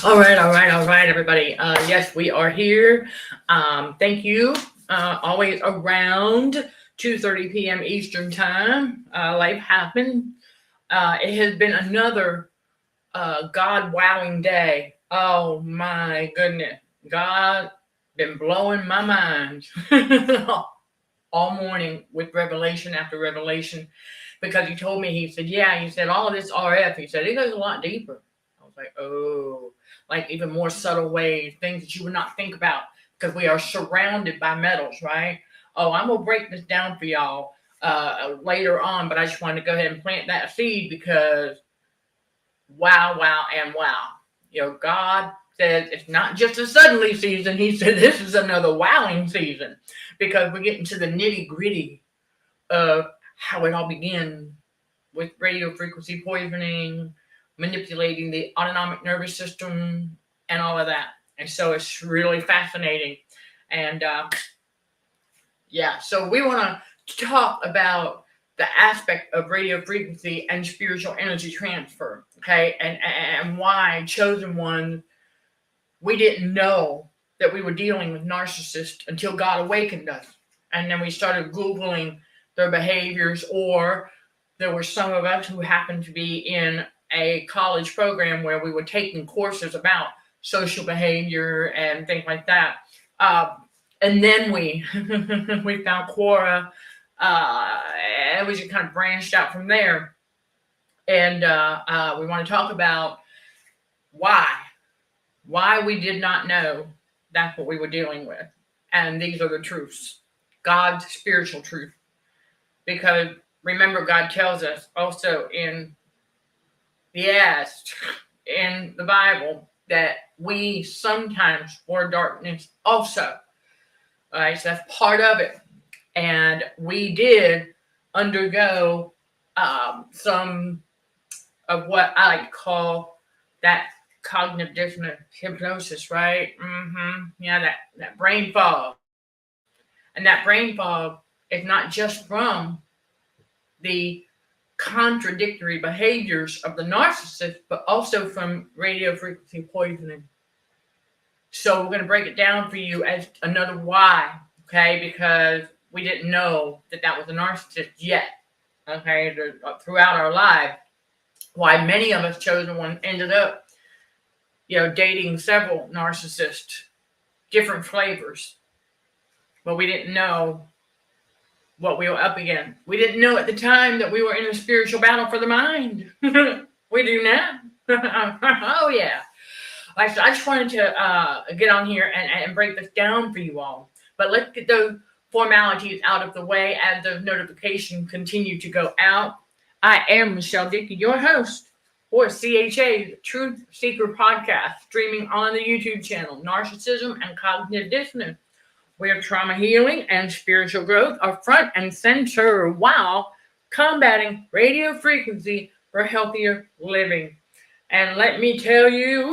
All right, everybody. Yes, we are here. Thank you. Always around 2:30 p.m. Eastern Time. Life happened. It has been another God wowing day. Oh my goodness. God been blowing my mind all morning with revelation after revelation because he told me, he said, yeah, he said, all of this RF, he said, it goes a lot deeper. I was like, oh, like even more subtle ways, things that you would not think about because we are surrounded by metals, right? Oh, I'm going to break this down for y'all later on, but I just wanted to go ahead and plant that seed because wow, wow, and wow. God says it's not just a suddenly season. He said this is another wowing season because we're getting to the nitty gritty of how it all began with radio frequency poisoning, manipulating the autonomic nervous system, and all of that. And so it's really fascinating. And so we want to talk about the aspect of radio frequency and spiritual energy transfer, okay? And why chosen one, we didn't know that we were dealing with narcissists until God awakened us. And then we started Googling their behaviors, or there were some of us who happened to be in a college program where we were taking courses about social behavior and things like that. And then we we found Quora, and we just kind of branched out from there. And we want to talk about why we did not know that's what we were dealing with. And these are the truths, God's spiritual truth. Because remember, God tells us also in the Bible that we sometimes were darkness also. All right, so that's part of it. And we did undergo some of what I like to call that cognitive dissonance hypnosis, right? Yeah, that brain fog. And that brain fog is not just from the contradictory behaviors of the narcissist, but also from radio frequency poisoning. So we're going to break it down for you as another why, okay? Because we didn't know that was a narcissist yet, okay? Throughout our life, why many of us chosen one ended up, dating several narcissists, different flavors, but we didn't know what we were up against. We didn't know at the time that we were in a spiritual battle for the mind. We do now. Oh yeah. I just wanted to get on here and break this down for you all. But let's get those formalities out of the way as those notifications continue to go out. I am Michelle Dickey, your host for CHA, Truth Seeker Podcast, streaming on the YouTube channel, Narcissism and Cognitive Dissonance, where trauma healing and spiritual growth are front and center while combating radio frequency for healthier living. And let me tell you,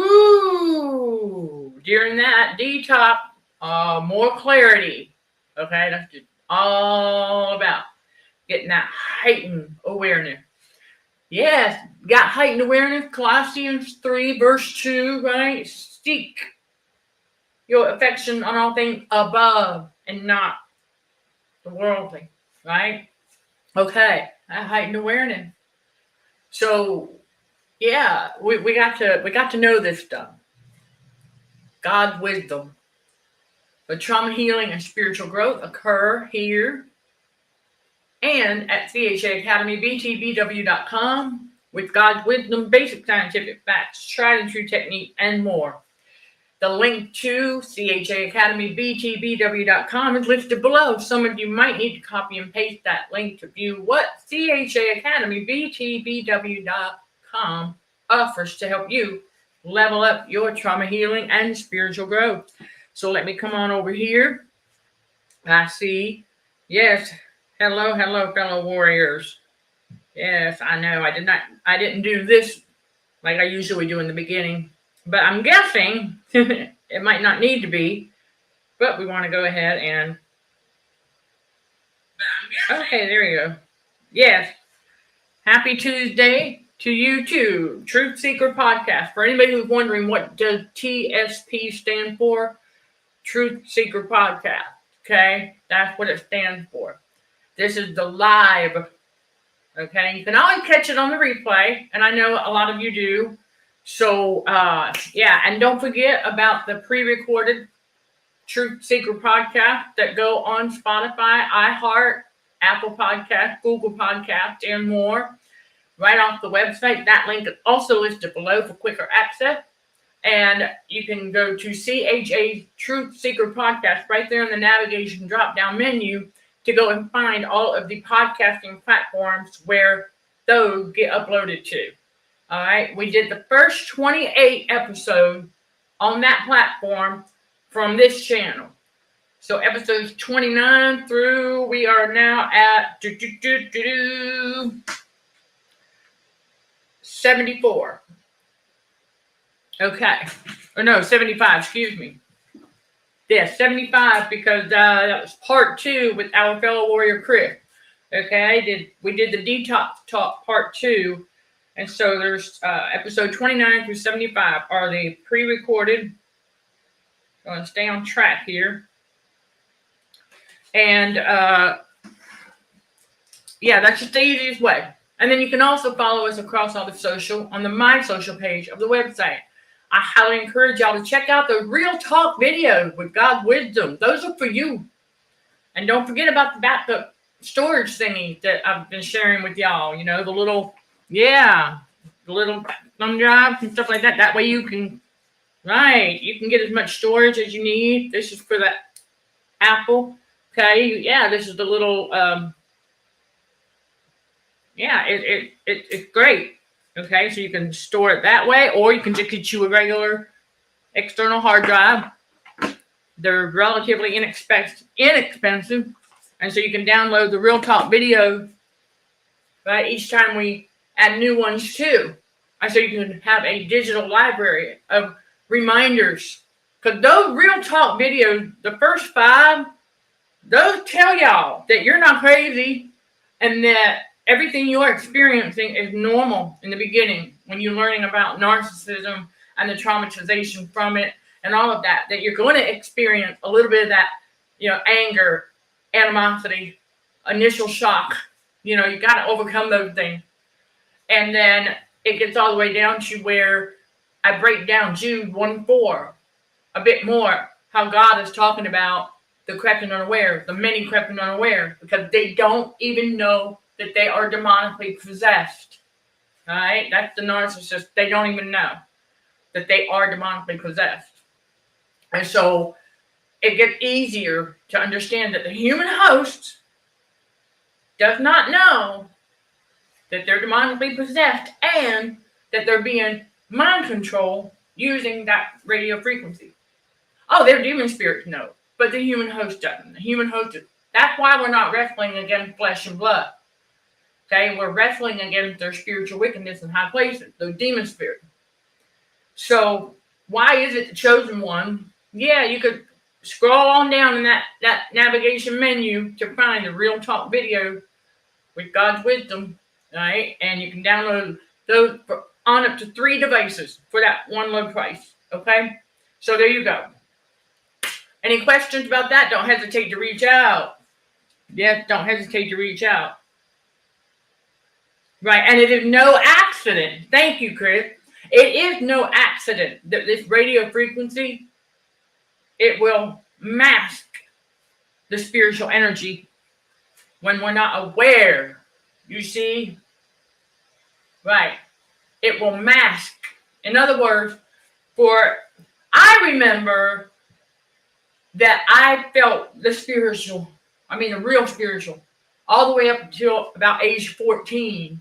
during that detox, more clarity. Okay, that's just all about getting that heightened awareness. Yes, got heightened awareness. Colossians 3, verse 2, right? Seek your affection on all things above and not the worldly, right? Okay, that heightened awareness. So yeah, we got to know this stuff. God's wisdom. The trauma healing and spiritual growth occur here and at CDHRWDRMD with God's wisdom, basic scientific facts, tried and true technique, and more. The link to CHAacademybtbw.com is listed below. Some of you might need to copy and paste that link to view what CHAacademybtbw.com offers to help you level up your trauma healing and spiritual growth. So let me come on over here. I see. Yes. Hello, fellow warriors. Yes, I know. I didn't do this like I usually do in the beginning. But I'm guessing it might not need to be. But we want to go ahead and... Okay, there you go. Yes. Happy Tuesday to YouTube, Truth Seeker Podcast. For anybody who's wondering what does TSP stand for, Truth Seeker Podcast. Okay, that's what it stands for. This is the live. Okay, you can always catch it on the replay, and I know a lot of you do. So, yeah, and don't forget about the pre-recorded Truth Seeker podcast that go on Spotify, iHeart, Apple Podcast, Google Podcast, and more. Right off the website. That link is also listed below for quicker access. And you can go to CHA Truth Seeker Podcast right there in the navigation drop-down menu to go and find all of the podcasting platforms where those get uploaded to. All right. We did the first 28 episodes on that platform from this channel. So episodes 29 through, we are now at 74. Okay. Or no, 75, excuse me. Yeah, 75 because that was part 2 with our fellow warrior Chris. Okay, we did the detox talk part 2. And so there's episode 29 through 75 are the pre-recorded. Going to stay on track here. And yeah, that's just the easiest way. And then you can also follow us across all the social on the My Social page of the website. I highly encourage y'all to check out the Real Talk videos with God's wisdom. Those are for you. And don't forget about the backup storage thingy that I've been sharing with y'all. You know, the little thumb drives and stuff like that. That way you can get as much storage as you need. This is for the Apple. Okay, yeah, this is the little, it's great. Okay, so you can store it that way, or you can just get you a regular external hard drive. They're relatively inexpensive, and so you can download the Real Talk video, right, each time we add new ones too. And so you can have a digital library of reminders. Because those Real Talk videos, the first 5, those tell y'all that you're not crazy and that everything you're experiencing is normal in the beginning when you're learning about narcissism and the traumatization from it and all of that, that you're going to experience a little bit of that, anger, animosity, initial shock. You got to overcome those things. And then it gets all the way down to where I break down Jude 1:4 a bit more, how God is talking about the creeping unaware, the many creeping unaware, because they don't even know that they are demonically possessed. All right? That's the narcissist. They don't even know that they are demonically possessed. And so it gets easier to understand that the human host does not know that they're demonically possessed and that they're being mind controlled using that radio frequency. Oh, their demon spirits know, but the human host doesn't. The human host is. That's why we're not wrestling against flesh and blood. Okay, we're wrestling against their spiritual wickedness in high places, those demon spirits. So why is it the chosen one? Yeah, you could scroll on down in that navigation menu to find the Real Talk video with God's wisdom, right? And you can download those on up to 3 devices for that one low price, okay? So there you go. Any questions about that? Don't hesitate to reach out. Yes, don't hesitate to reach out. Right, and it is no accident. Thank you, Chris. It is no accident that this radio frequency, it will mask the spiritual energy when we're not aware. You see? Right. It will mask. In other words, I remember that I felt the real spiritual, all the way up until about age 14.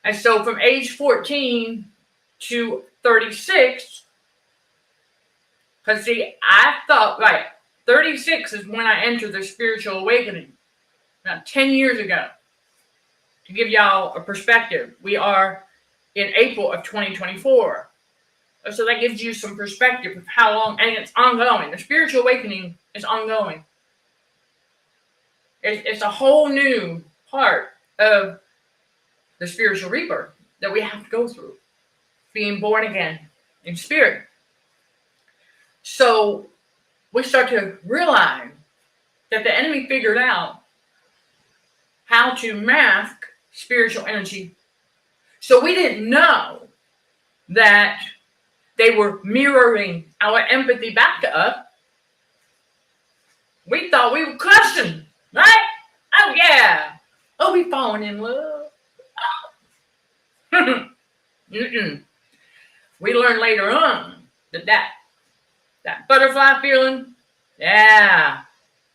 And so from age 14 to 36, because see, I thought, 36 is when I entered the spiritual awakening, about 10 years ago. To give y'all a perspective, we are in April of 2024. So that gives you some perspective of how long, and it's ongoing. The spiritual awakening is ongoing. It's a whole new part of the spiritual rebirth that we have to go through, being born again in spirit. So we start to realize that the enemy figured out how to mask spiritual energy. So we didn't know that they were mirroring our empathy back to us. We thought we were cussing, right? Oh yeah. Oh, we falling in love. Oh. We learned later on that butterfly feeling, yeah,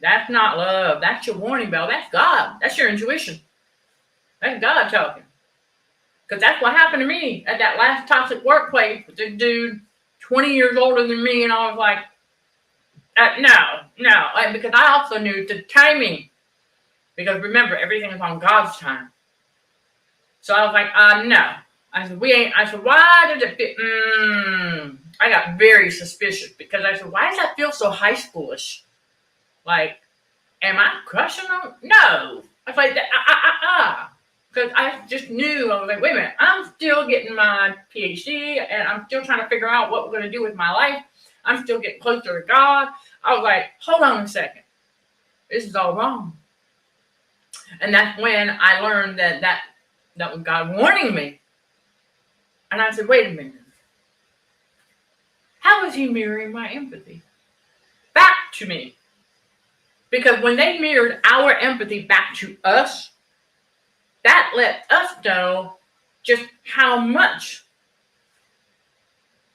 that's not love. That's your warning bell. That's God. That's your intuition. That's God talking. Because that's what happened to me at that last toxic workplace with this dude 20 years older than me. And I was like, no. Because I also knew the timing. Because remember, everything is on God's time. So I was like, no. I said, why did it fit? I got very suspicious because I said, why does that feel so high schoolish? Like, am I crushing on? No. I was like, because I just knew, I was like, wait a minute, I'm still getting my PhD and I'm still trying to figure out what we're going to do with my life. I'm still getting closer to God. I was like, hold on a second. This is all wrong. And that's when I learned that was God warning me. And I said, wait a minute. How is he mirroring my empathy back to me? Because when they mirrored our empathy back to us, that let us know just how much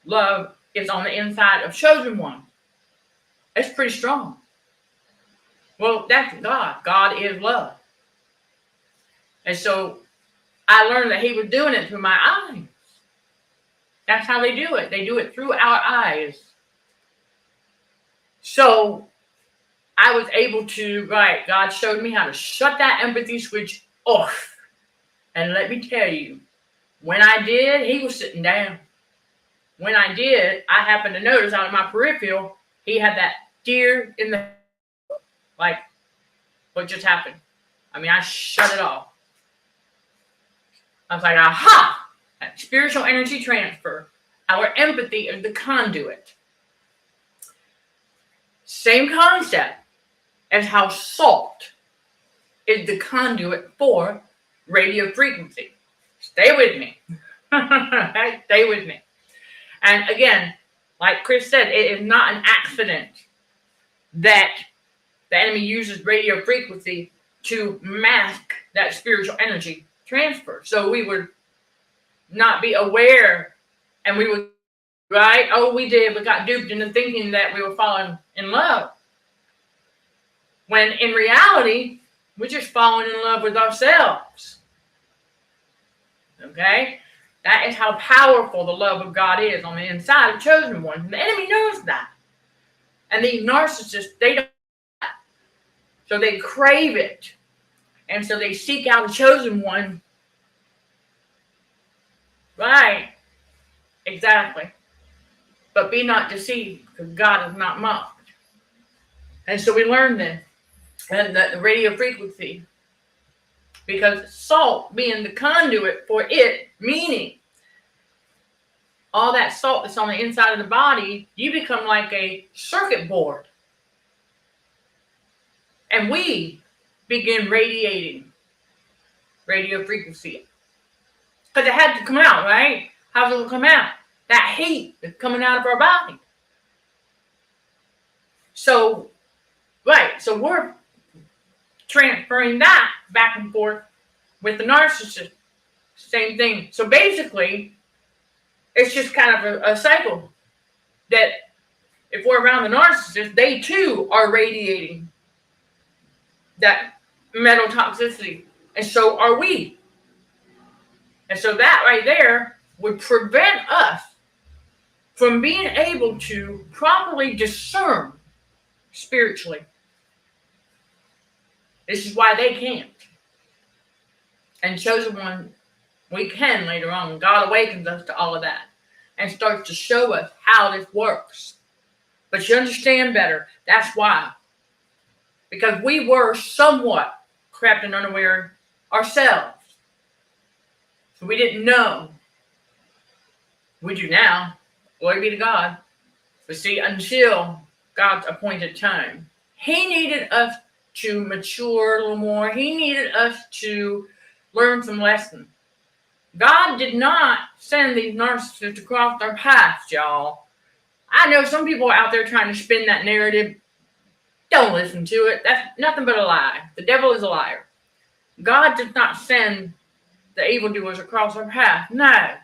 love is on the inside of chosen one. It's pretty strong. Well, that's God. God is love. And so I learned that he was doing it through my eyes. That's how they do it. They do it through our eyes. So I was able to, God showed me how to shut that empathy switch off. And let me tell you, when I did, he was sitting down. When I did, I happened to notice out of my peripheral, he had that deer in the, like, what just happened? I mean, I shut it off. I was like, aha! That spiritual energy transfer. Our empathy is the conduit. Same concept as how salt is the conduit for radio frequency. Stay with me. Stay with me. And again, like Chris said, it is not an accident that the enemy uses radio frequency to mask that spiritual energy transfer. So we would not be aware and we would, we got duped into thinking that we were falling in love. When in reality, we're just falling in love with ourselves. Okay? That is how powerful the love of God is on the inside of chosen ones. The enemy knows that. And these narcissists, they don't know that. So they crave it. And so they seek out a chosen one. Right. Exactly. But be not deceived, because God is not mocked. And so we learned this. And the radio frequency. Because salt being the conduit for it, meaning all that salt that's on the inside of the body, you become like a circuit board. And we begin radiating radio frequency. Because it had to come out, right? How's it come out? That heat is coming out of our body. So, so we're transferring that back and forth with the narcissist. Same thing. So basically, it's just kind of a cycle that if we're around the narcissist, they too are radiating that metal toxicity. And so are we. And so that right there would prevent us from being able to properly discern spiritually. This is why they can't. And chosen one, we can later on when God awakens us to all of that and starts to show us how this works. But you understand better. That's why. Because we were somewhat trapped and unaware ourselves. So we didn't know. We do now. Glory be to God. But see, until God's appointed time, He needed us to mature a little more. He needed us to learn some lessons. God did not send these narcissists to cross our paths, y'all. I know some people out there trying to spin that narrative. Don't listen to it. That's nothing but a lie. The devil is a liar. God did not send the evildoers across our path. No.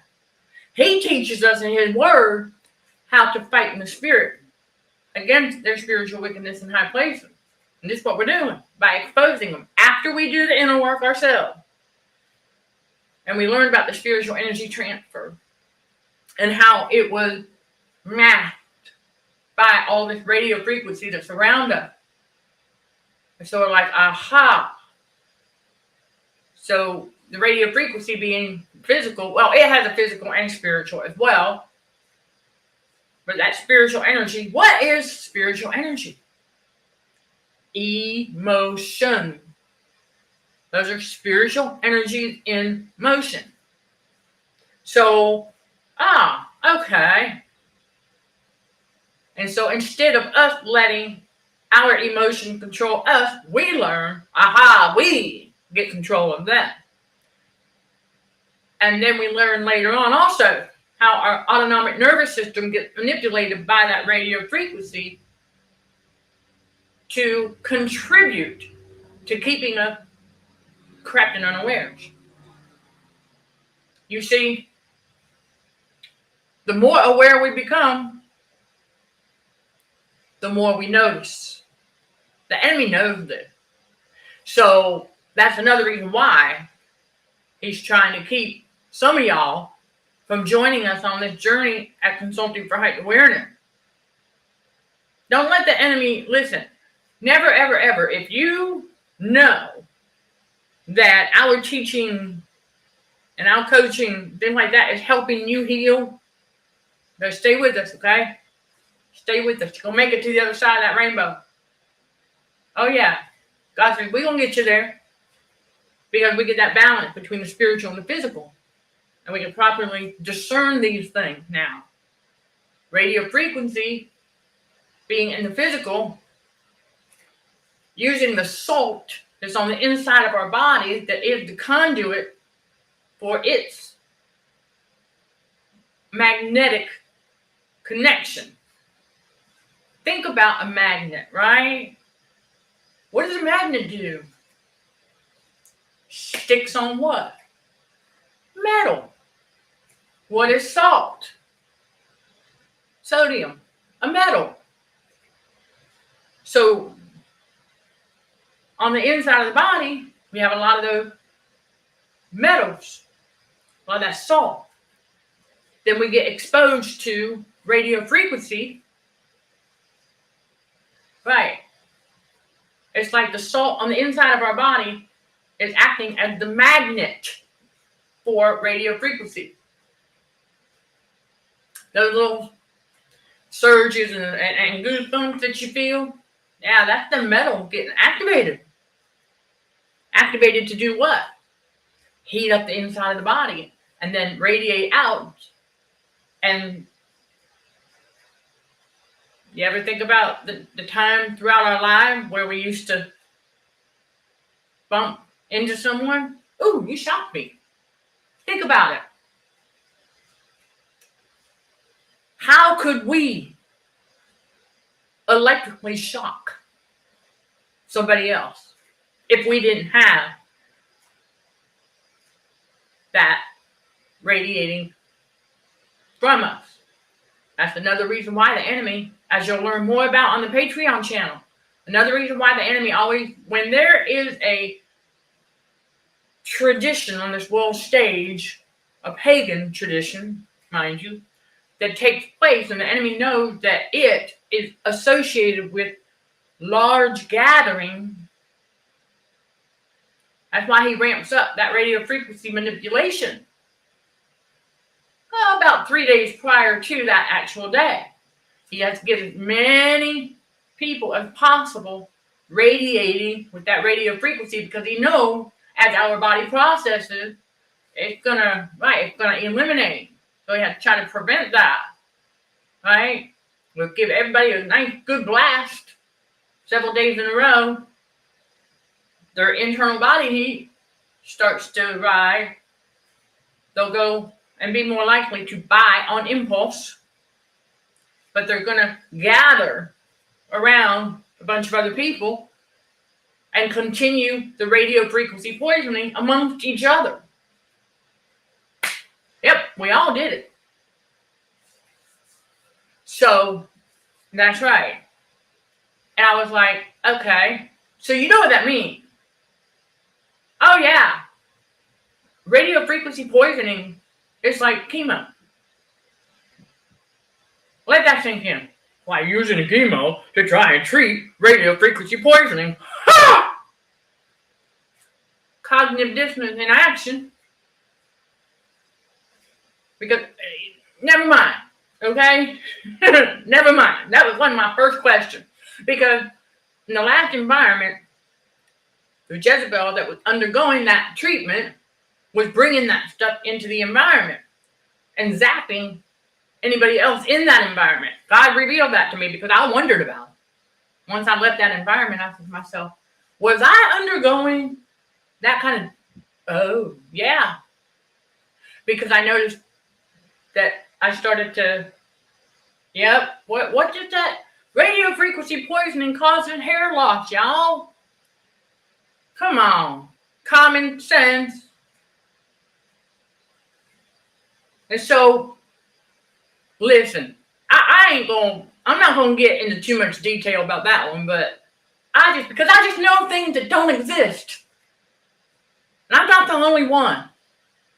He teaches us in His Word how to fight in the Spirit against their spiritual wickedness in high places. And this is what we're doing by exposing them after we do the inner work ourselves. And we learn about the spiritual energy transfer and how it was masked by all this radio frequency that surround us. And so we're like, aha. So the radio frequency being physical, well, it has a physical and spiritual as well. But that spiritual energy, what is spiritual energy? Emotion. Those are spiritual energies in motion. So, okay. And so instead of us letting our emotion control us, we learn, we get control of them. And then we learn later on also how our autonomic nervous system gets manipulated by that radio frequency to contribute to keeping us trapped and unawares. You see, the more aware we become, the more we notice. The enemy knows this. So that's another reason why he's trying to keep some of y'all from joining us on this journey at Consulting for Heightened Awareness. Don't let the enemy, listen, never, ever, ever, if you know that our teaching and our coaching, things like that, is helping you heal, then stay with us, okay? Stay with us. Go make it to the other side of that rainbow. Oh, yeah. God says, we're going to get you there because we get that balance between the spiritual and the physical. And we can properly discern these things now. Radio frequency being in the physical, using the salt that's on the inside of our body that is the conduit for its magnetic connection. Think about a magnet, right? What does a magnet do? Sticks on what? Metal. What is salt? Sodium, a metal. So on the inside of the body, we have a lot of those metals, a lot of that salt. Then we get exposed to radio frequency. Right. It's like the salt on the inside of our body is acting as the magnet for radio frequency. Those little surges and goosebumps that you feel, yeah, that's the metal getting activated. Activated to do what? Heat up the inside of the body and then radiate out. And you ever think about the time throughout our life where we used to bump into someone? Ooh, you shocked me. Think about it. How could we electrically shock somebody else if we didn't have that radiating from us? That's another reason why the enemy, as you'll learn more about on the Patreon channel, another reason why the enemy always, when there is a tradition on this world stage, a pagan tradition, mind you, that takes place, and the enemy knows that it is associated with large gathering. That's why he ramps up that radio frequency manipulation. About 3 days prior to that actual day. He has to get as many people as possible radiating with that radio frequency because he knows as our body processes it's gonna eliminate. So we have to try to prevent that, right? We'll give everybody a nice good blast several days in a row. Their internal body heat starts to rise. They'll go and be more likely to buy on impulse, but they're gonna gather around a bunch of other people and continue the radio frequency poisoning amongst each other. Yep, we all did it. So that's right. And I was like, okay, so you know what that means? Oh yeah, radio frequency poisoning is like chemo. Let that sink in. Why using a chemo to try and treat radio frequency poisoning? Ha! Cognitive dissonance in action. Because, never mind, okay? Never mind. That was one of my first questions. Because in the last environment, the Jezebel that was undergoing that treatment was bringing that stuff into the environment and zapping anybody else in that environment. God revealed that to me because I wondered about it. Once I left that environment, I said to myself, was I undergoing that kind of, oh, yeah. Because I noticed that I started to, yep, what did that? Radio frequency poisoning causes hair loss, y'all. Come on. Common sense. And so, listen, I'm not gonna get into too much detail about that one, but because I just know things that don't exist. And I'm not the only one.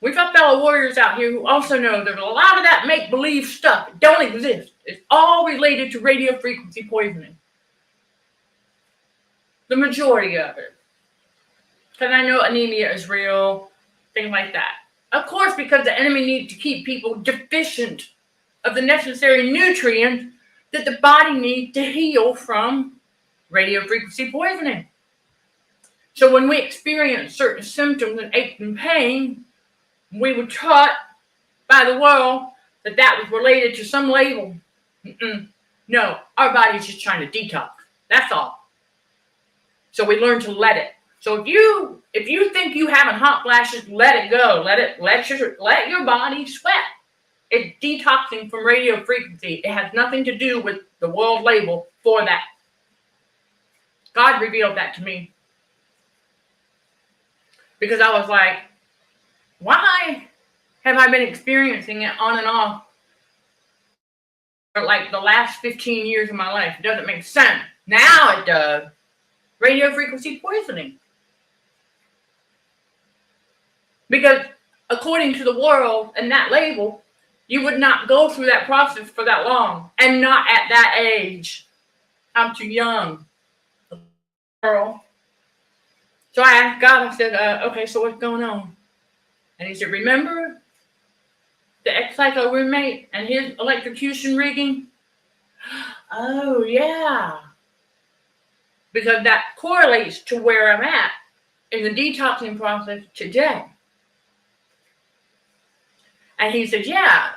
We've got fellow warriors out here who also know there's a lot of that make-believe stuff that don't exist. It's all related to radio frequency poisoning. The majority of it. Because I know anemia is real, things like that. Of course, because the enemy needs to keep people deficient of the necessary nutrients that the body needs to heal from radio frequency poisoning. So when we experience certain symptoms and ache and pain, we were taught by the world that that was related to some label. No, our body's just trying to detox. That's all. So we learn to let it. So if you think you having hot flashes, let it go. Let your body sweat. It's detoxing from radio frequency. It has nothing to do with the world label for that. God revealed that to me. Because I was like, why have I been experiencing it on and off for like the last 15 years of my life? It doesn't make sense. Now it does. Radio frequency poisoning. Because according to the world and that label, you would not go through that process for that long. And not at that age. I'm too young. Girl. So I asked God, I said, okay, so what's going on? And he said, remember the ex-psycho roommate and his electrocution rigging? Oh, yeah. Because that correlates to where I'm at in the detoxing process today. And he said, yeah,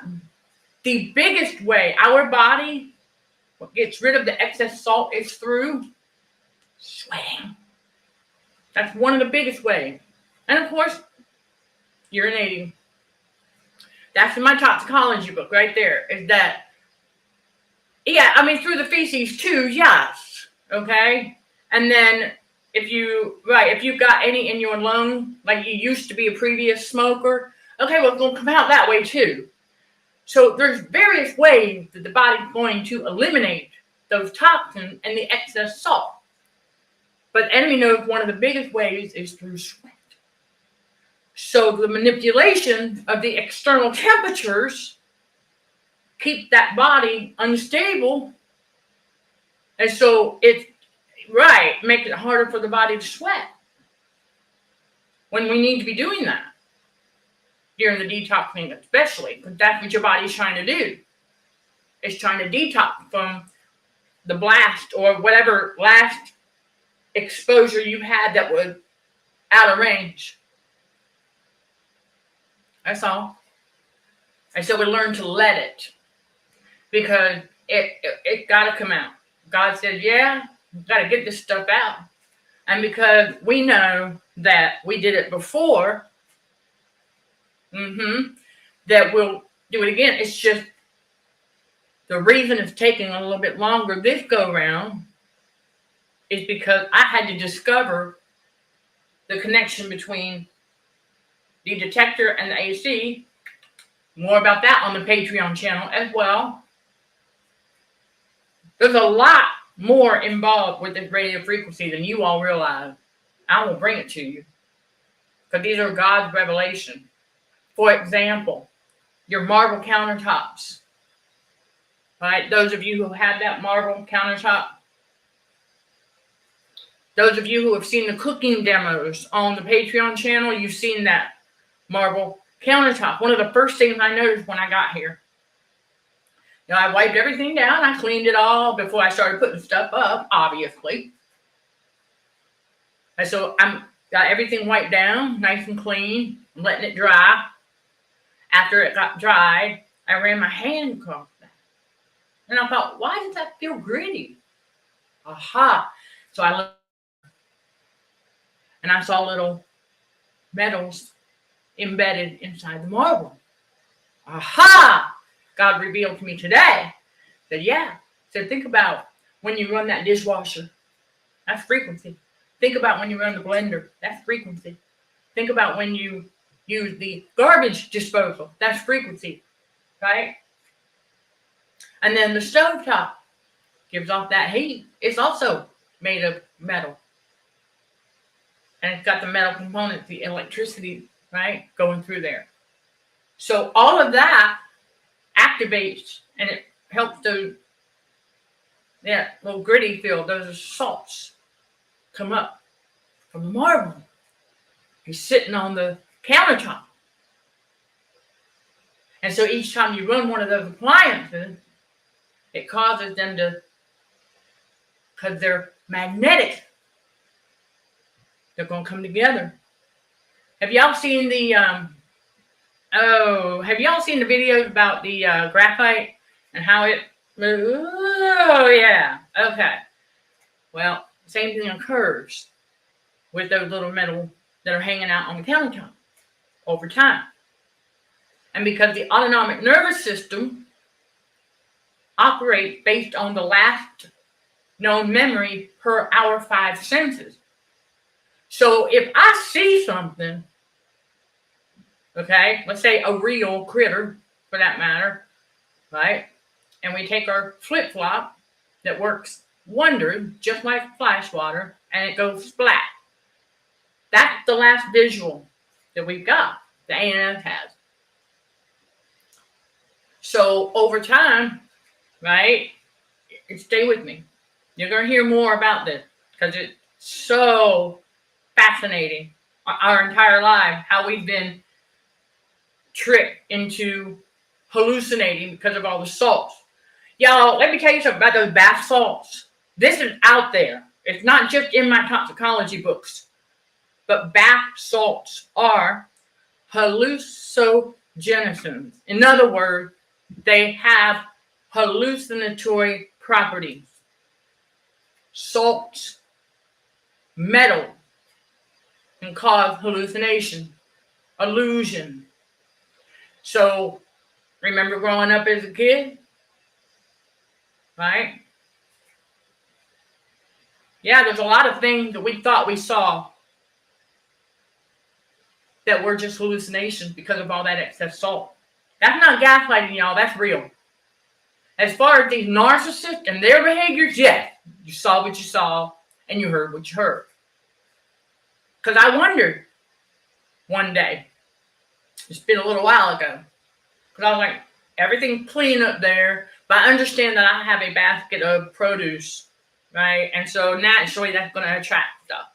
the biggest way our body gets rid of the excess salt is through sweating. That's one of the biggest ways. And of course, urinating. That's in my toxicology book right there. Is that, yeah, I mean, through the feces too, yes. Okay? And then if you've got any in your lung, like you used to be a previous smoker, okay, well, it's going to come out that way too. So there's various ways that the body's going to eliminate those toxins and the excess salt. But the enemy knows one of the biggest ways is through sweat. So the manipulation of the external temperatures keep that body unstable. And so makes it harder for the body to sweat. When we need to be doing that. During the detoxing especially. Because that's what your body's trying to do. It's trying to detox from the blast or whatever last exposure you had that was out of range. That's all. And so we learn to let it, because it got to come out. God said, yeah, got to get this stuff out. And because we know that we did it before, that we'll do it again. It's just the reason it's taking a little bit longer this go round is because I had to discover the connection between the detector and the AC. More about that on the Patreon channel as well. There's a lot more involved with this radio frequency than you all realize. I will bring it to you, because these are God's revelation. For example, your marble countertops. Right? Those of you who have that marble countertop, those of you who have seen the cooking demos on the Patreon channel, you've seen that marble countertop. One of the first things I noticed when I got here, I wiped everything down. I cleaned it all before I started putting stuff up, obviously. And so I got everything wiped down, nice and clean. I'm letting it dry. After it got dried, I ran my hand across that. And I thought, why does that feel gritty? Aha. So I looked, and I saw little metals embedded inside the marble. Aha! God revealed to me today that, think about when you run that dishwasher. That's frequency. Think about when you run the blender. That's frequency. Think about when you use the garbage disposal. That's frequency, right? And then the stovetop gives off that heat. It's also made of metal. And it's got the metal components, the electricity, right, going through there. So all of that activates, and it helps those, little gritty feel, those salts come up from the marble. He's sitting on the countertop. And so each time you run one of those appliances, it causes them to, because they're magnetic, they're going to come together. Have y'all seen the videos about the graphite and how it moves? Oh, yeah. Okay. Well, same thing occurs with those little metal that are hanging out on the countertop over time. And because the autonomic nervous system operates based on the last known memory per our 5 senses. So if I see something, okay, let's say a real critter for that matter, right? And we take our flip-flop that works wonders, just like flash water, and it goes splat. That's the last visual that we've got, the ANS has. So over time, right, stay with me. You're going to hear more about this because it's so fascinating. Our entire life, how we've been tricked into hallucinating because of all the salts. Y'all, let me tell you something about those bath salts. This is out there. It's not just in my toxicology books. But bath salts are hallucinogens. In other words, they have hallucinatory properties. Salts, metal, can cause hallucination, illusion. So, remember growing up as a kid? Right? Yeah, there's a lot of things that we thought we saw that were just hallucinations because of all that excess salt. That's not gaslighting, y'all. That's real. As far as these narcissists and their behaviors, yes, you saw what you saw and you heard what you heard. Because I wondered one day, it's been a little while ago, because I was like, everything's clean up there, but I understand that I have a basket of produce, right? And so naturally that's going to attract stuff.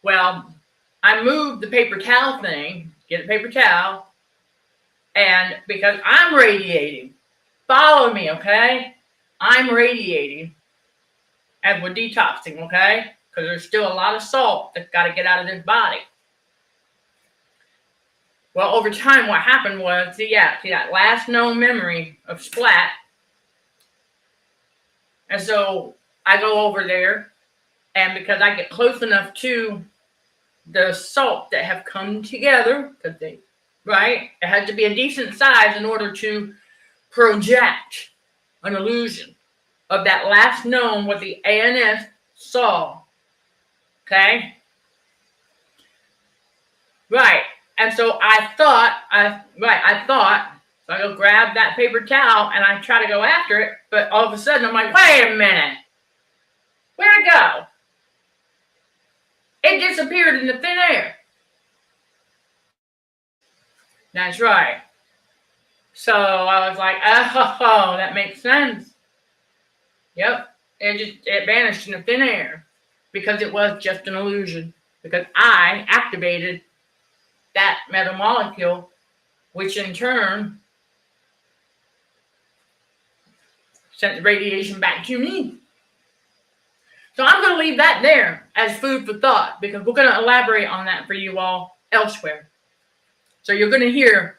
Well, I moved the paper towel thing, get a paper towel, and because I'm radiating, follow me, okay? I'm radiating as we're detoxing, okay? Because there's still a lot of salt that's got to get out of this body. Well, over time, what happened was, see that last known memory of splat. And so I go over there, and because I get close enough to the salt that have come together, because they, right, it had to be a decent size in order to project an illusion of that last known what the ANS saw. Okay? Right. And so I thought, so I go grab that paper towel and I try to go after it, but all of a sudden I'm like, wait a minute. Where'd it go? It disappeared in the thin air. That's right. So I was like, oh, that makes sense. Yep. It vanished in the thin air because it was just an illusion. Because I activated that metamolecule, which in turn sent the radiation back to me. So I'm going to leave that there as food for thought because we're going to elaborate on that for you all elsewhere. So you're going to hear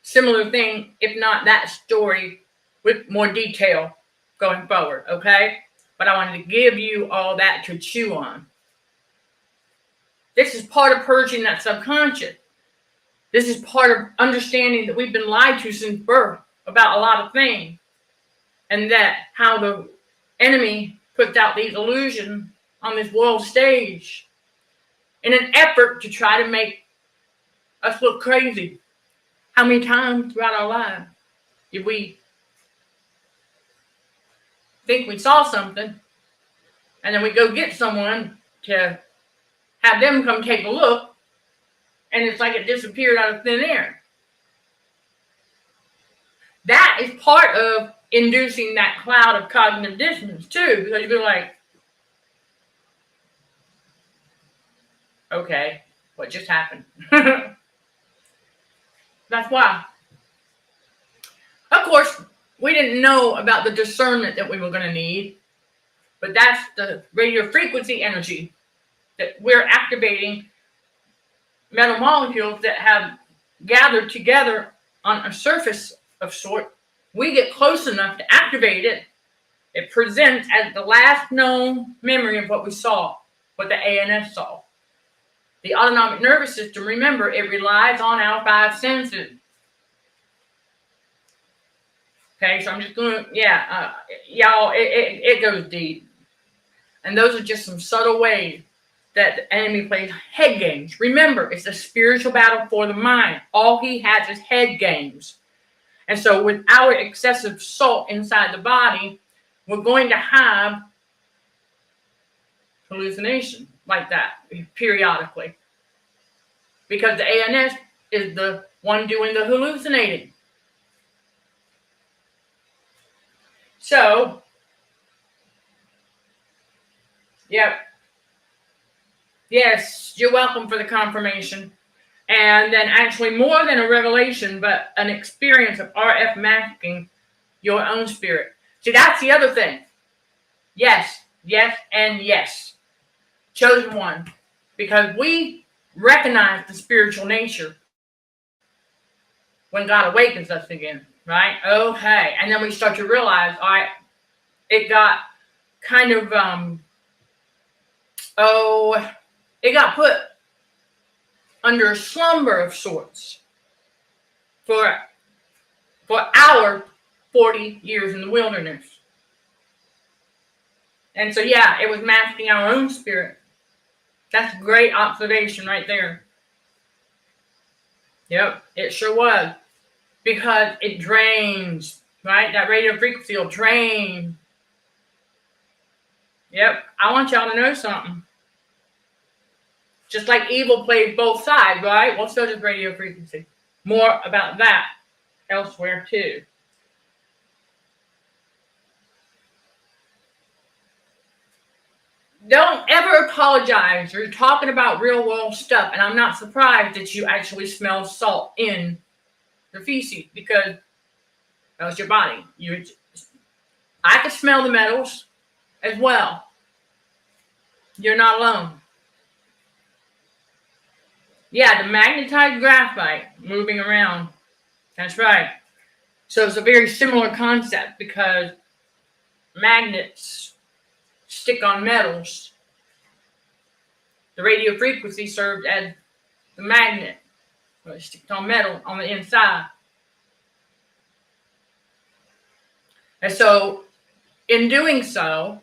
similar thing, if not that story, with more detail going forward, okay? But I wanted to give you all that to chew on. This is part of purging that subconscious. This is part of understanding that we've been lied to since birth about a lot of things. And that how the enemy puts out these illusions on this world stage in an effort to try to make us look crazy. How many times throughout our lives did we think we saw something and then we go get someone to have them come take a look and it's like it disappeared out of thin air? That is part of inducing that cloud of cognitive dissonance too, because you'd be like, okay, what just happened? That's why. Of course, we didn't know about the discernment that we were going to need, but that's the radio frequency energy that we're activating metal molecules that have gathered together on a surface of sort. We get close enough to activate it. It presents as the last known memory of what we saw, what the ANS saw. The autonomic nervous system, remember, it relies on our five senses. Okay, so I'm just going to, y'all, it goes deep. And those are just some subtle ways that the enemy plays head games. Remember, it's a spiritual battle for the mind. All he has is head games. And so with our excessive salt inside the body, we're going to have hallucination like that periodically. Because the ANS is the one doing the hallucinating. So, yep. Yes, you're welcome for the confirmation. And then actually more than a revelation, but an experience of RF masking your own spirit. See, that's the other thing. Yes, yes, and yes. Chosen one. Because we recognize the spiritual nature when God awakens us again, right? Okay. And then we start to realize, all right, it got kind of, it got put under a slumber of sorts for our 40 years in the wilderness. And so, yeah, it was masking our own spirit. That's a great observation right there. Yep, it sure was. Because it drains, right? That radio frequency will drain. Yep, I want y'all to know something. Just like evil plays both sides, right? Well, so does radio frequency. More about that elsewhere, too. Don't ever apologize. You're talking about real world stuff, and I'm not surprised that you actually smell salt in the feces because that was your body. I could smell the metals as well. You're not alone. Yeah, the magnetized graphite moving around. That's right. So it's a very similar concept because magnets stick on metals. The radio frequency served as the magnet. It sticks on metal on the inside. And so, in doing so,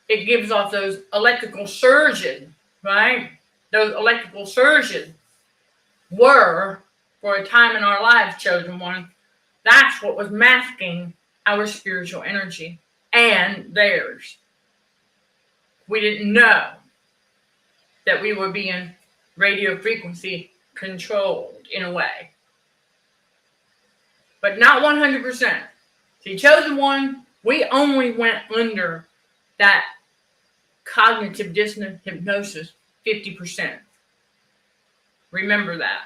it gives off those electrical surges, right? Those electrical surges were, for a time in our lives, chosen one, that's what was masking our spiritual energy and theirs. We didn't know that we were being radio frequency controlled in a way. But not 100%. See, chosen one, we only went under that cognitive dissonance hypnosis 50%. Remember that.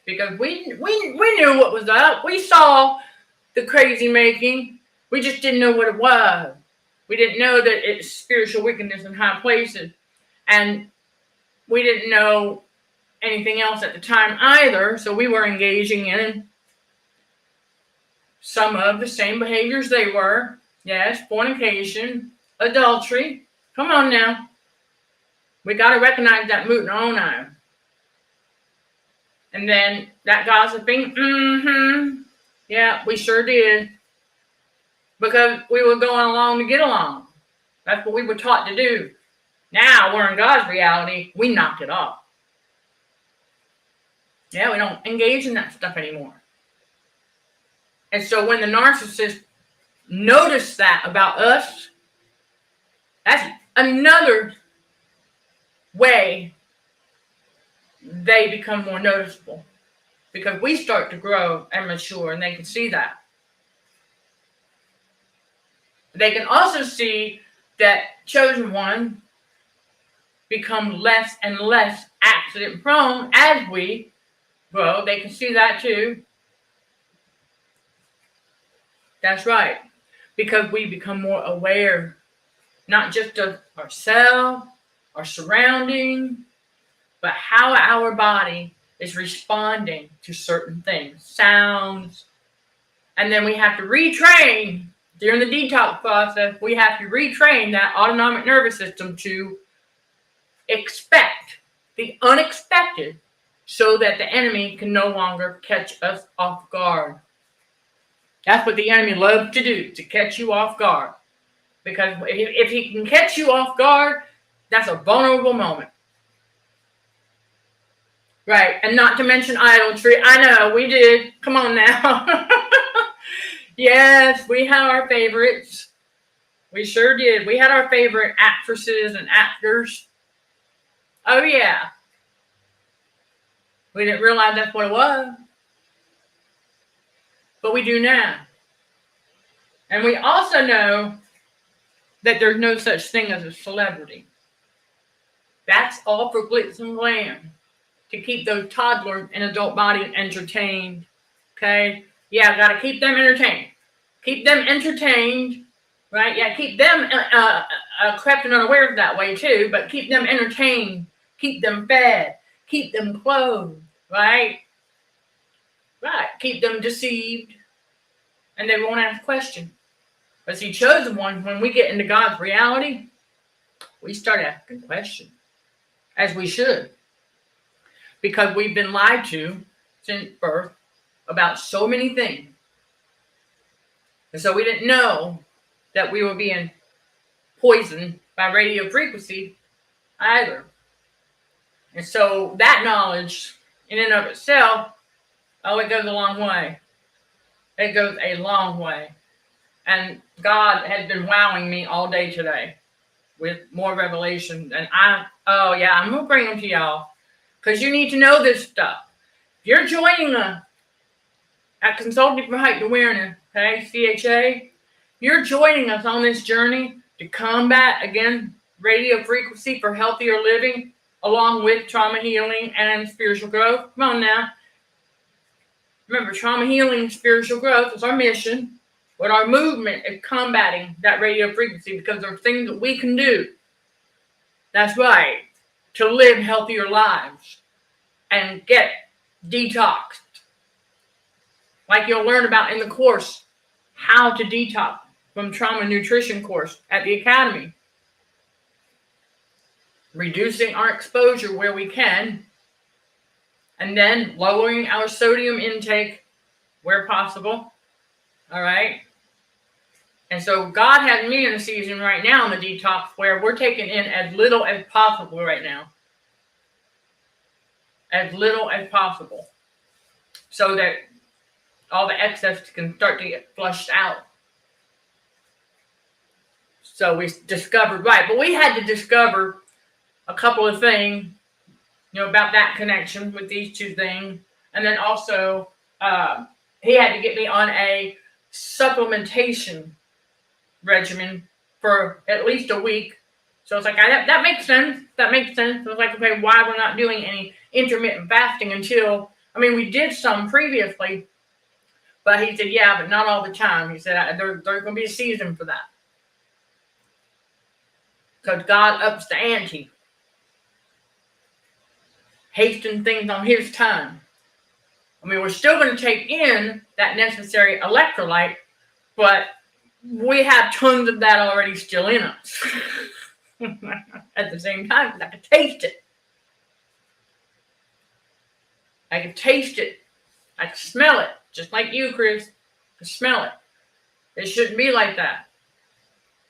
Because we knew what was up. We saw the crazy making. We just didn't know what it was. We didn't know that it's spiritual wickedness in high places. And we didn't know anything else at the time either. So we were engaging in some of the same behaviors they were. Yes, fornication, adultery. Come on now. We got to recognize that moot in our own eye. And then that gossiping. Yeah, we sure did. Because we were going along to get along. That's what we were taught to do. Now we're in God's reality. We knocked it off. Yeah, we don't engage in that stuff anymore. And so when the narcissist noticed that about us, that's another way they become more noticeable. Because we start to grow and mature and they can see that. They can also see that chosen one become less and less accident prone as we grow. They can see that too. That's right. Because we become more aware, not just of ourselves, our surroundings, but how our body is responding to certain things, sounds. And then we have to retrain during the detox process. We have to retrain that autonomic nervous system to expect the unexpected so that the enemy can no longer catch us off guard. That's what the enemy loves to do, to catch you off guard. Because if he can catch you off guard, that's a vulnerable moment. Right, and not to mention idolatry. I know, we did. Come on now. Yes, we had our favorites. We sure did. We had our favorite actresses and actors. Oh, yeah. We didn't realize that's what it was. But we do now. And we also know that there's no such thing as a celebrity. That's all for glitz and glam. To keep those toddlers and adult bodies entertained. Okay? Yeah, got to keep them entertained. Keep them entertained. Right? Yeah, keep them crept and unawares that way too. But keep them entertained. Keep them fed. Keep them clothed. Right? Right. Keep them deceived. And they won't ask questions. But see, chosen one, when we get into God's reality, we start asking questions. As we should. Because we've been lied to since birth about so many things. And so we didn't know that we were being poisoned by radio frequency either. And so that knowledge in and of itself, it goes a long way. It goes a long way. And God has been wowing me all day today with more revelation. And I'm going to bring them to y'all. Because you need to know this stuff. If you're joining us at Consulting for Heightened Awareness, okay, CHA, you're joining us on this journey to combat, again, radio frequency for healthier living, along with trauma healing and spiritual growth. Come on now. Remember, trauma healing and spiritual growth is our mission, but our movement is combating that radio frequency because there are things that we can do. That's right. to live healthier lives and get detoxed. Like you'll learn about in the course, how to detox from trauma nutrition course at the Academy. Reducing our exposure where we can, and then lowering our sodium intake where possible. All right. And so God has me in a season right now in the detox where we're taking in as little as possible right now. As little as possible. So that all the excess can start to get flushed out. So we discovered, right, but we had to discover a couple of things, about that connection with these two things. And then also, he had to get me on a supplementation regimen for at least a week. So it's like, that makes sense. That makes sense. So it's like, okay, why we're not doing any intermittent fasting until, we did some previously, but he said, yeah, but not all the time. He said, there's going to be a season for that. Because God ups the ante. Hasten things on his time. We're still going to take in that necessary electrolyte, but we have tons of that already still in us. At the same time, I can taste it. I can taste it. I can smell it. Just like you, Chris. I can smell it. It shouldn't be like that.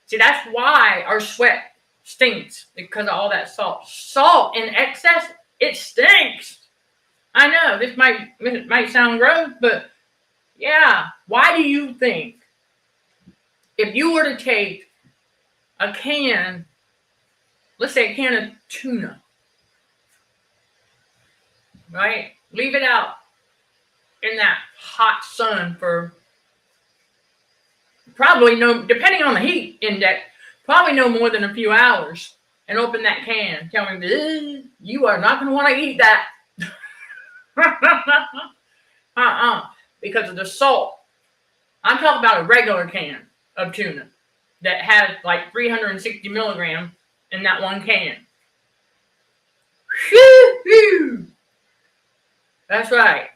See, that's why our sweat stinks, because of all that salt. Salt in excess, it stinks. I know this might sound gross, but yeah. Why do you think if you were to take a can, let's say a can of tuna, right? Leave it out in that hot sun for probably depending on the heat index, probably no more than a few hours, and open that can. Tell me, you are not going to want to eat that. Because of the salt. I'm talking about a regular can of tuna that has like 360 milligrams in that one can. Woo-hoo! That's right.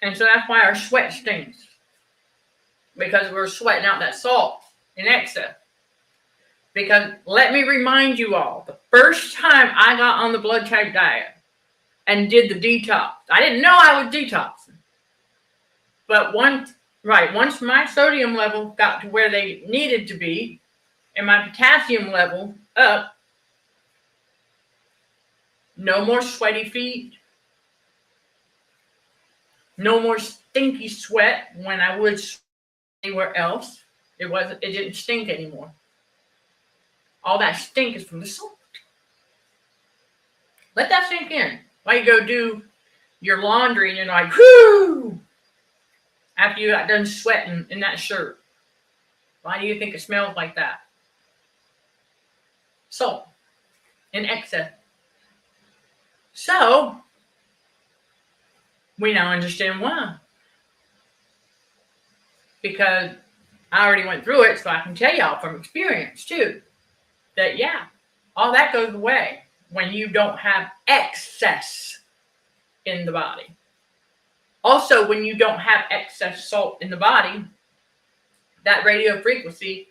And so that's why our sweat stinks. Because we're sweating out that salt in excess. Because let me remind you all, the first time I got on the blood type diet and did the detox, I didn't know I was detoxing. But once my sodium level got to where they needed to be, and my potassium level up, no more sweaty feet, no more stinky sweat when I would anywhere else. It didn't stink anymore. All that stink is from the salt. Let that sink in. While you go do your laundry and you're like, whoo! After you got done sweating in that shirt. Why do you think it smells like that? Salt in excess. So, we now understand why. Because I already went through it, so I can tell y'all from experience too, that yeah, all that goes away when you don't have excess in the body. Also, when you don't have excess salt in the body, that radio frequency,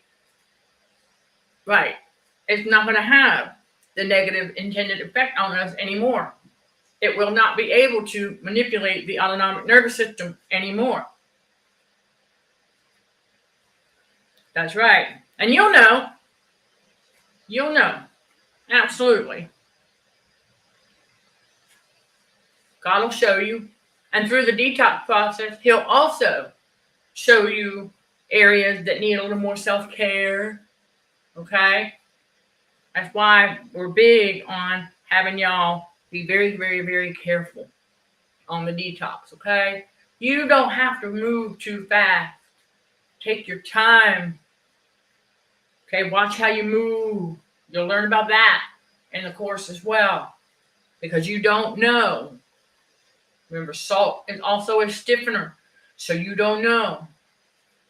right, it's not going to have the negative intended effect on us anymore. It will not be able to manipulate the autonomic nervous system anymore. That's right. And you'll know. Absolutely. God will show you. And through the detox process, he'll also show you areas that need a little more self-care. Okay? That's why we're big on having y'all be very, very, very careful on the detox. Okay? You don't have to move too fast. Take your time. Okay? Watch how you move. You'll learn about that in the course as well. Because you don't know. Remember, salt is also a stiffener, so you don't know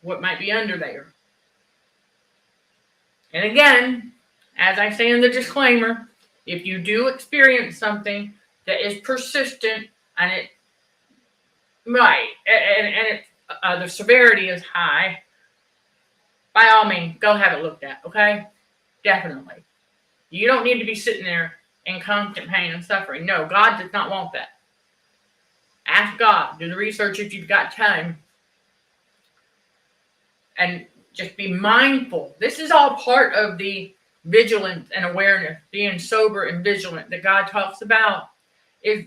what might be under there. And again, as I say in the disclaimer, If you do experience something that is persistent and it, right, and the severity is high, by all means, go have it looked at, okay? Definitely. You don't need to be sitting there in constant pain and suffering. No, God does not want that. Ask God. Do the research if you've got time. And just be mindful. This is all part of the vigilance and awareness, being sober and vigilant that God talks about. Is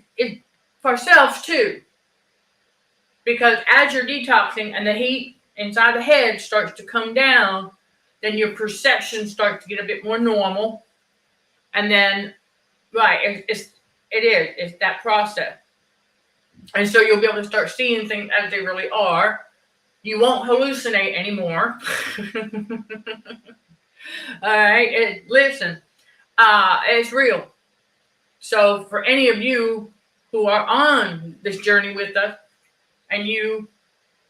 for ourselves too. Because as you're detoxing and the heat inside the head starts to come down, then your perception starts to get a bit more normal. And then, right, it's that process. And so you'll be able to start seeing things as they really are. You won't hallucinate anymore. All right, listen, it's real. So for any of you who are on this journey with us and you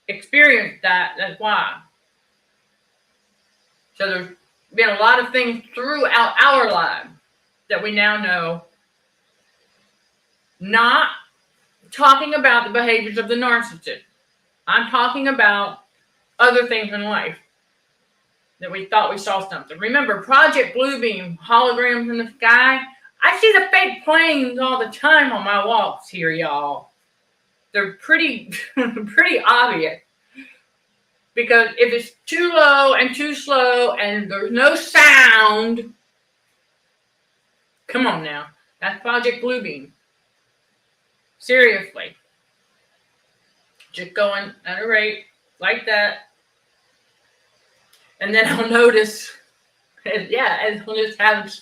experience that, that's why. So there's been a lot of things throughout our lives that we now know. Not talking about the behaviors of the narcissist. I'm talking about other things in life that we thought we saw something. Remember, Project Bluebeam, holograms in the sky? I see the fake planes all the time on my walks here, y'all. They're pretty obvious. Because if it's too low and too slow and there's no sound, come on now. That's Project Bluebeam. Seriously. Just going at a rate like that. And then I'll notice, and I'll just have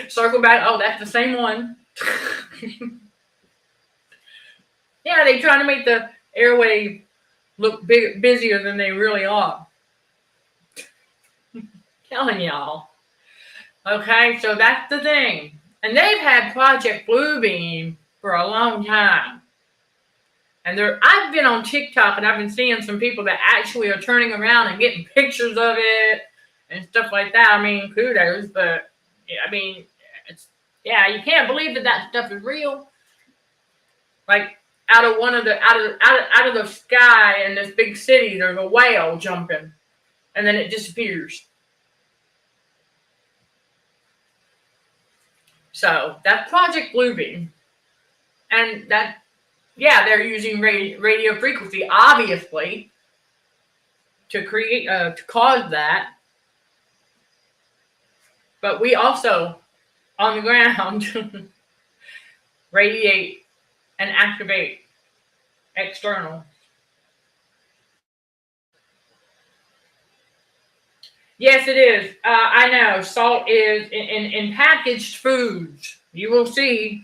circle back. Oh, that's the same one. Yeah, they try to make the airway look busier than they really are. Telling y'all. Okay, so that's the thing. And they've had Project Bluebeam for a long time. And I've been on TikTok and I've been seeing some people that actually are turning around and getting pictures of it and stuff like that. I mean, kudos, but I mean, you can't believe that stuff is real. Like out of the sky in this big city, there's a whale jumping, and then it disappears. So that's Project Bluebeam, and that. Yeah, they're using radio frequency, obviously, to create, to cause that. But we also, on the ground, radiate and activate external. Yes, it is. I know. Salt is in packaged foods. You will see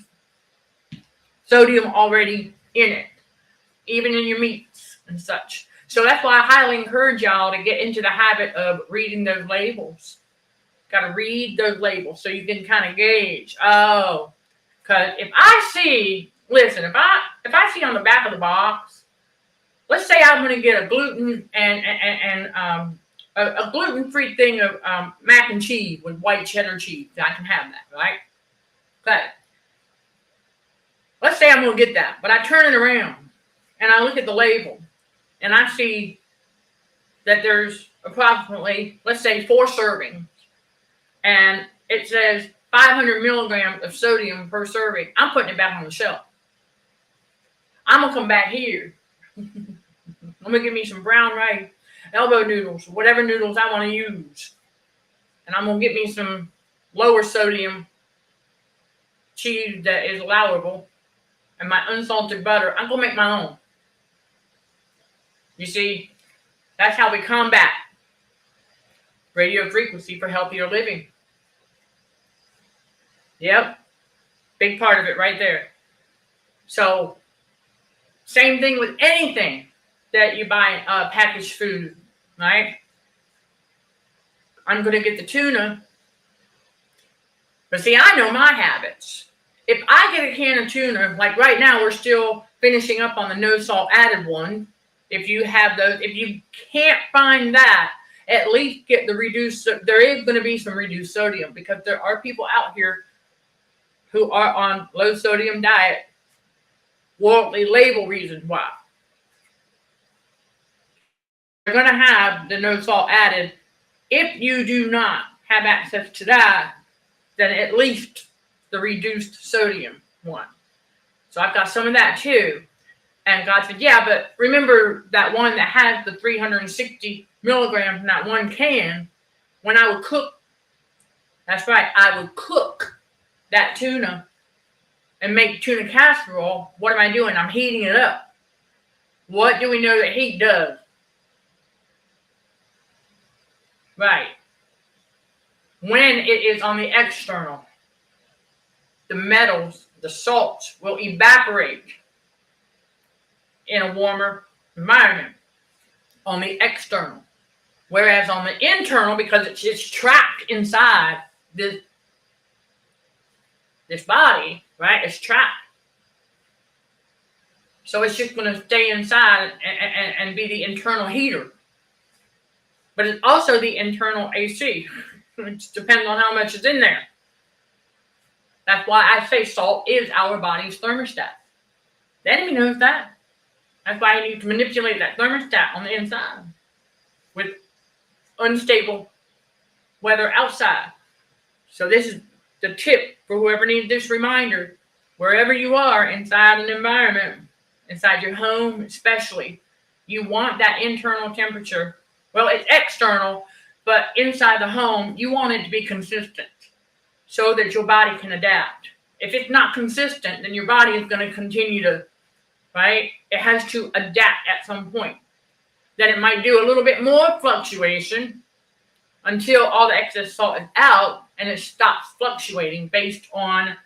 sodium already in it, even in your meats and such. So that's why I highly encourage y'all to get into the habit of reading those labels. Got to read those labels so you can kind of gauge. Oh, because if I see on the back of the box, let's say I'm going to get a gluten and a gluten-free thing of mac and cheese with white cheddar cheese. I can have that, right? Okay. Let's say I'm going to get that, but I turn it around and I look at the label and I see that there's approximately, let's say, 4 servings, and it says 500 milligrams of sodium per serving. I'm putting it back on the shelf. I'm going to come back here. I'm going to give me some brown rice, elbow noodles, whatever noodles I want to use. And I'm going to get me some lower sodium cheese that is allowable. And my unsalted butter, I'm going to make my own. You see, that's how we combat radio frequency for healthier living. Yep. Big part of it right there. So, same thing with anything that you buy packaged food, right? I'm going to get the tuna. But see, I know my habits. If I get a can of tuna, like right now, we're still finishing up on the no salt added one. If you have those, if you can't find that, at least get the reduced, there is going to be some reduced sodium, because there are people out here who are on low sodium diet. Worldly label reasons why. You're going to have the no salt added. If you do not have access to that, then at least the reduced sodium one. So I've got some of that too. And God said, yeah, but remember that one that has the 360 milligrams in that one can, when I would cook, that's right, I would cook that tuna and make tuna casserole. What am I doing? I'm heating it up. What do we know that heat does? Right. When it is on the external, the metals, the salts will evaporate in a warmer environment on the external. Whereas on the internal, because it's trapped inside this body, right? It's trapped. So it's just going to stay inside and be the internal heater. But it's also the internal AC. It depends on how much is in there. That's why I say salt is our body's thermostat. The enemy knows that. That's why you need to manipulate that thermostat on the inside with unstable weather outside. So this is the tip for whoever needs this reminder. Wherever you are inside an environment, inside your home especially, you want that internal temperature. Well, it's external, but inside the home, you want it to be consistent so that your body can adapt. If it's not consistent, then your body is going to continue to, right? It has to adapt at some point. Then it might do a little bit more fluctuation until all the excess salt is out and it stops fluctuating based on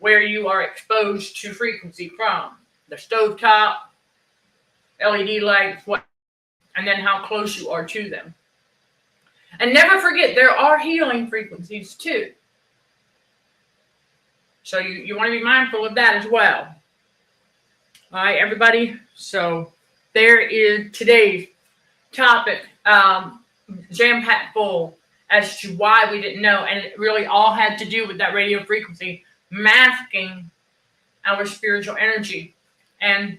where you are exposed to frequency from. The stovetop, LED lights, what, and then how close you are to them. And never forget, there are healing frequencies too. So you want to be mindful of that as well. All right, everybody. So there is today's topic, jam-packed full as to why we didn't know. And it really all had to do with that radio frequency masking our spiritual energy. And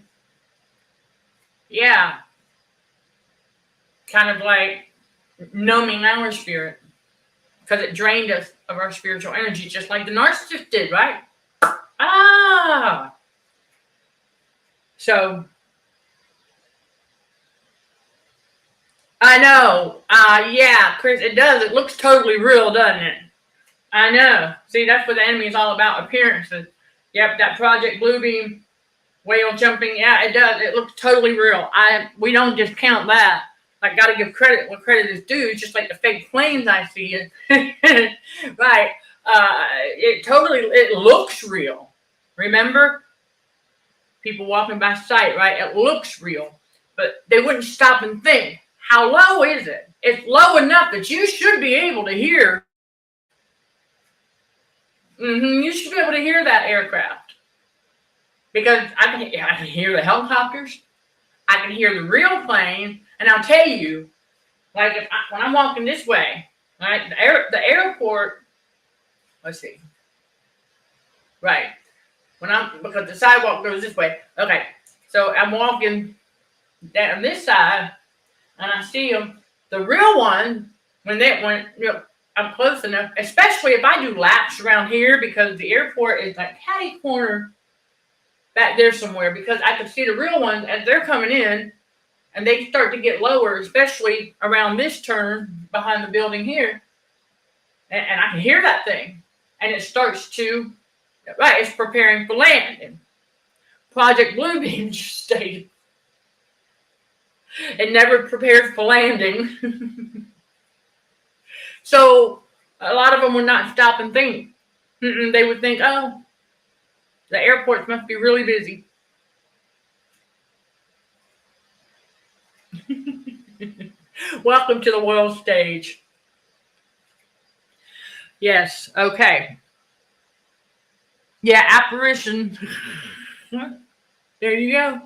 yeah, kind of like numbing our spirit, because it drained us of our spiritual energy, just like the narcissist did, right? So I know. Yeah, Chris, it does. It looks totally real, doesn't it? I know. See, that's what the enemy is all about, appearances. Yep, that Project Bluebeam whale jumping. Yeah, it does. It looks totally real. We don't discount that. I got to give credit where credit is due, just like the fake planes I see it. Right. It looks real. Remember? People walking by sight, right? It looks real. But they wouldn't stop and think, how low is it? It's low enough that you should be able to hear. You should be able to hear that aircraft. Because I can hear the helicopters. I can hear the real plane. And I'll tell you, like when I'm walking this way, right? The airport. Let's see. Right. Because the sidewalk goes this way. Okay. So I'm walking down this side, and I see them. The real one, when I'm close enough, especially if I do laps around here, because the airport is like catty corner back there somewhere, because I can see the real ones as they're coming in. And they start to get lower, especially around this turn behind the building here. And I can hear that thing. And it starts to, right, it's preparing for landing. Project Bluebeam just stated, it never prepared for landing. So a lot of them would not stop and think. They would think, oh, the airports must be really busy. Welcome to the world stage. Yes, okay. Yeah, apparition. There you go.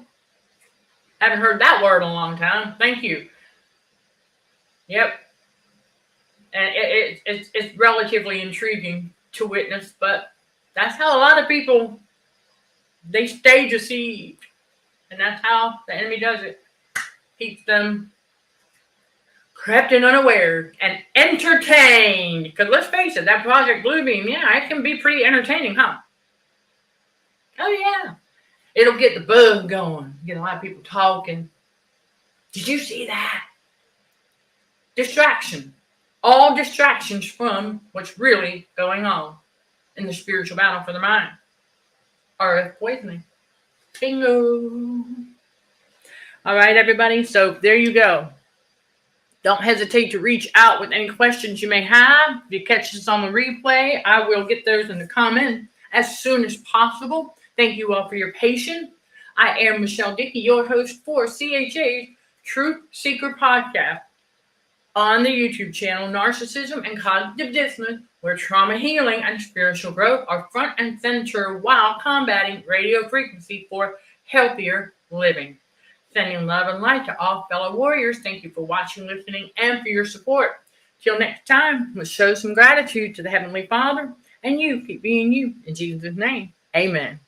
Haven't heard that word in a long time. Thank you. Yep. And it's relatively intriguing to witness, but that's how a lot of people, they stay deceived. And that's how the enemy does it. Keeps them crept and unaware and entertained. Because let's face it, that Project Bluebeam, yeah, it can be pretty entertaining, huh? Oh, yeah. It'll get the bug going. Get a lot of people talking. Did you see that? Distraction. All distractions from what's really going on in the spiritual battle for the mind. RF poisoning. Bingo. All right, everybody. So there you go. Don't hesitate to reach out with any questions you may have. If you catch this on the replay, I will get those in the comments as soon as possible. Thank you all for your patience. I am Michelle Dickey, your host for CHA's Truth Seeker Podcast on the YouTube channel Narcissism and Cognitive Dissonance, where trauma healing and spiritual growth are front and center while combating radio frequency for healthier living. Sending love and light to all fellow warriors. Thank you for watching, listening, and for your support. Till next time, let's show some gratitude to the Heavenly Father, and you keep being you. In Jesus' name, amen.